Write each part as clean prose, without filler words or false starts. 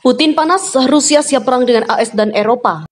Putin panas, Rusia siap perang dengan AS dan Eropa.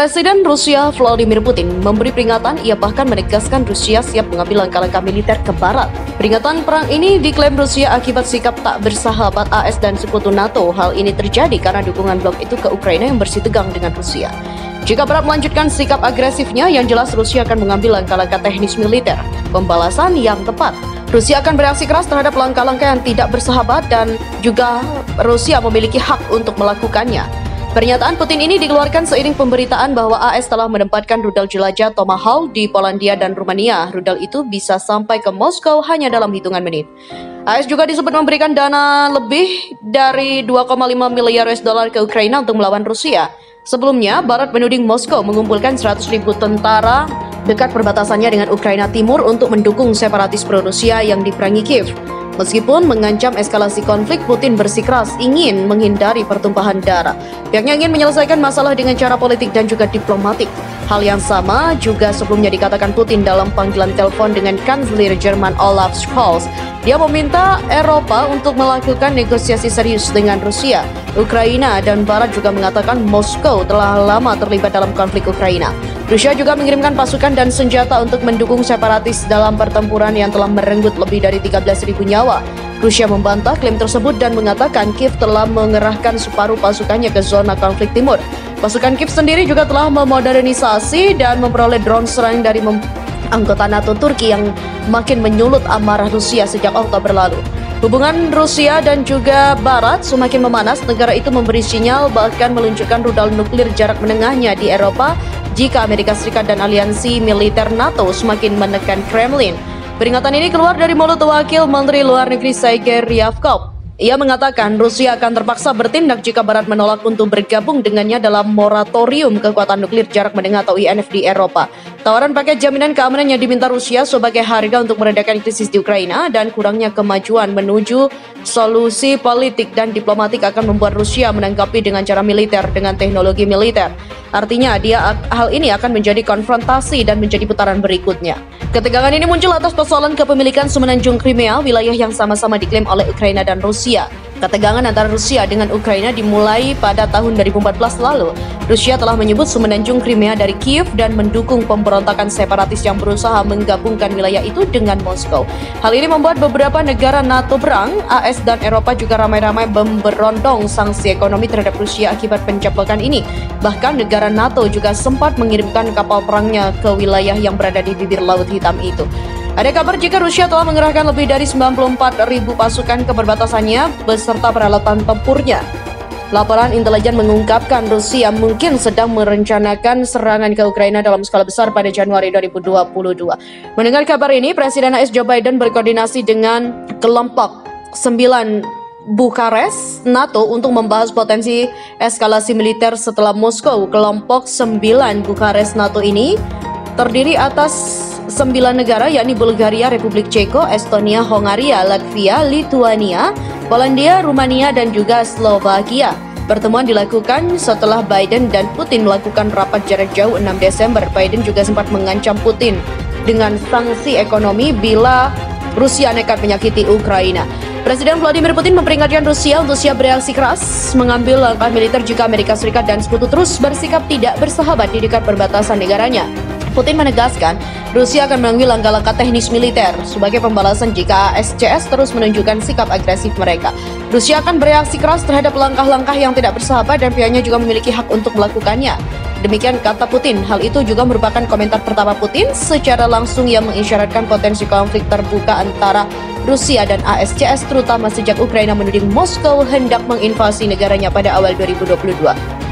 Presiden Rusia Vladimir Putin memberi peringatan, ia bahkan menegaskan Rusia siap mengambil langkah-langkah militer ke barat. Peringatan perang ini diklaim Rusia akibat sikap tak bersahabat AS dan sekutu NATO. Hal ini terjadi karena dukungan blok itu ke Ukraina yang bersih tegang dengan Rusia. Jika Barat melanjutkan sikap agresifnya, yang jelas Rusia akan mengambil langkah-langkah teknis militer. Pembalasan yang tepat. Rusia akan bereaksi keras terhadap langkah-langkah yang tidak bersahabat dan juga Rusia memiliki hak untuk melakukannya. Pernyataan Putin ini dikeluarkan seiring pemberitaan bahwa AS telah menempatkan rudal jelajah Tomahawk di Polandia dan Rumania. Rudal itu bisa sampai ke Moskow hanya dalam hitungan menit. AS juga disebut memberikan dana lebih dari 2,5 miliar US dollar ke Ukraina untuk melawan Rusia. Sebelumnya, Barat menuding Moskow mengumpulkan 100.000 tentara dekat perbatasannya dengan Ukraina Timur untuk mendukung separatis pro-Rusia yang diperangi Kiev. Meskipun mengancam eskalasi konflik, Putin bersikeras ingin menghindari pertumpahan darah. Pihaknya ingin menyelesaikan masalah dengan cara politik dan juga diplomatik. Hal yang sama juga sebelumnya dikatakan Putin dalam panggilan telepon dengan Kanselir Jerman Olaf Scholz. Dia meminta Eropa untuk melakukan negosiasi serius dengan Rusia. Ukraina dan Barat juga mengatakan Moskow telah lama terlibat dalam konflik Ukraina. Rusia juga mengirimkan pasukan dan senjata untuk mendukung separatis dalam pertempuran yang telah merenggut lebih dari 13.000 nyawa. Rusia membantah klaim tersebut dan mengatakan Kiev telah mengerahkan separuh pasukannya ke zona konflik timur. Pasukan Kiev sendiri juga telah memodernisasi dan memperoleh drone serang dari anggota NATO Turki yang makin menyulut amarah Rusia sejak Oktober lalu. Hubungan Rusia dan juga Barat semakin memanas. Negara itu memberi sinyal bahkan meluncurkan rudal nuklir jarak menengahnya di Eropa jika Amerika Serikat dan aliansi militer NATO semakin menekan Kremlin. Peringatan ini keluar dari mulut Wakil Menteri Luar Negeri Sergei Ryabkov. Ia mengatakan Rusia akan terpaksa bertindak jika Barat menolak untuk bergabung dengannya dalam moratorium kekuatan nuklir jarak menengah atau INF di Eropa. Tawaran paket jaminan keamanan yang diminta Rusia sebagai harga untuk meredakan krisis di Ukraina dan kurangnya kemajuan menuju solusi politik dan diplomatik akan membuat Rusia menanggapi dengan cara militer dengan teknologi militer. Artinya hal ini akan menjadi konfrontasi dan menjadi putaran berikutnya. Ketegangan ini muncul atas persoalan kepemilikan semenanjung Crimea, wilayah yang sama-sama diklaim oleh Ukraina dan Rusia. Ketegangan antara Rusia dengan Ukraina dimulai pada tahun 2014 lalu. Rusia telah menyebut semenanjung Crimea dari Kiev dan mendukung pemberontakan separatis yang berusaha menggabungkan wilayah itu dengan Moskow. Hal ini membuat beberapa negara NATO berang. AS dan Eropa juga ramai-ramai memberondong sanksi ekonomi terhadap Rusia akibat pencaplakan ini. Bahkan negara NATO juga sempat mengirimkan kapal perangnya ke wilayah yang berada di bibir Laut Hitam itu. Ada kabar jika Rusia telah mengerahkan lebih dari 94.000 pasukan ke perbatasannya beserta peralatan tempurnya. Laporan intelijen mengungkapkan Rusia mungkin sedang merencanakan serangan ke Ukraina dalam skala besar pada Januari 2022. Mendengar kabar ini, Presiden AS Joe Biden berkoordinasi dengan kelompok 9 Bukares NATO untuk membahas potensi eskalasi militer setelah Moskow. Kelompok 9 Bukares NATO ini terdiri atas 9 negara yakni Bulgaria, Republik Ceko, Estonia, Hongaria, Latvia, Lituania, Polandia, Rumania, dan juga Slovakia. Pertemuan dilakukan setelah Biden dan Putin melakukan rapat jarak jauh 6 Desember. Biden juga sempat mengancam Putin dengan sanksi ekonomi bila Rusia nekat menyakiti Ukraina. Presiden Vladimir Putin memperingatkan Rusia untuk siap bereaksi keras mengambil langkah militer jika Amerika Serikat dan sekutu terus bersikap tidak bersahabat di dekat perbatasan negaranya. Putin menegaskan Rusia akan mengambil langkah-langkah teknis militer sebagai pembalasan jika ASCS terus menunjukkan sikap agresif mereka. Rusia akan bereaksi keras terhadap langkah-langkah yang tidak bersahabat dan pihaknya juga memiliki hak untuk melakukannya. Demikian kata Putin. Hal itu juga merupakan komentar pertama Putin secara langsung yang mengisyaratkan potensi konflik terbuka antara Rusia dan ASCS terutama sejak Ukraina menuding Moskow hendak menginvasi negaranya pada awal 2022.